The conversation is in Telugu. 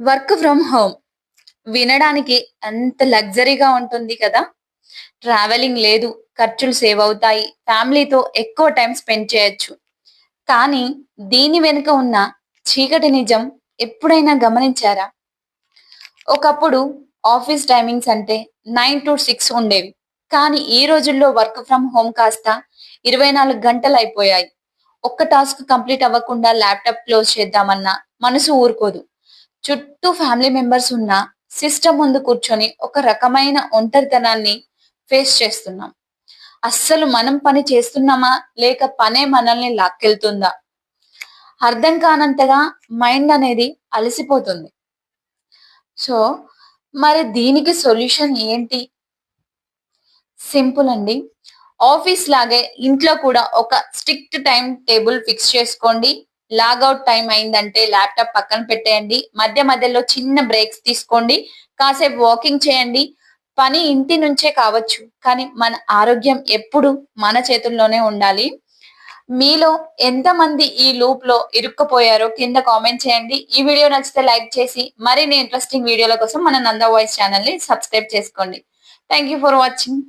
వర్క్ ఫ్రమ్ హోమ్ వినడానికి అంత లగ్జరీగా ఉంటుంది కదా. ట్రావెలింగ్ లేదు, ఖర్చులు సేవ్ అవుతాయి, ఫ్యామిలీతో ఎక్కువ టైం స్పెండ్ చేయొచ్చు. కానీ దీని వెనుక ఉన్న చీకటి నిజం ఎప్పుడైనా గమనించారా? ఒకప్పుడు ఆఫీస్ టైమింగ్స్ అంటే 9 to 6 ఉండేవి. కానీ ఈ రోజుల్లో వర్క్ ఫ్రమ్ హోమ్ కాస్త 24 గంటలు అయిపోయాయి. ఒక్క టాస్క్ కంప్లీట్ అవ్వకుండా ల్యాప్టాప్ క్లోజ్ చేద్దామన్నా మనసు ఊరుకోదు. చుట్టూ ఫ్యామిలీ మెంబర్స్ ఉన్న సిస్టమ్ ముందు కూర్చొని ఒక రకమైన ఒంటరితనాన్ని ఫేస్ చేస్తున్నాం. అస్సలు మనం పని చేస్తున్నామా లేక పనే మనల్ని లాక్కెళ్తుందా అర్థం కానంతగా మైండ్ అనేది అలసిపోతుంది. సో మరి దీనికి సొల్యూషన్ ఏంటి? సింపుల్ అండి. ఆఫీస్ లాగే ఇంట్లో కూడా ఒక స్ట్రిక్ట్ టైం టేబుల్ ఫిక్స్ చేసుకోండి. లాగౌట్ టైం అయిందంటే ల్యాప్టాప్ పక్కన పెట్టేయండి. మధ్య మధ్యలో చిన్న బ్రేక్స్ తీసుకోండి. కాసేపు వాకింగ్ చేయండి. పని ఇంటి నుంచే కావచ్చు, కానీ మన ఆరోగ్యం ఎప్పుడు మన చేతుల్లోనే ఉండాలి. మీలో ఎంతమంది ఈ లూప్ లో ఇరుక్కుపోయారో కింద కామెంట్ చేయండి. ఈ వీడియో నచ్చితే లైక్ చేసి మరిన్ని ఇంట్రెస్టింగ్ వీడియోల కోసం మన నందా వాయిస్ ఛానల్ ని సబ్స్క్రైబ్ చేసుకోండి. Thank you for watching.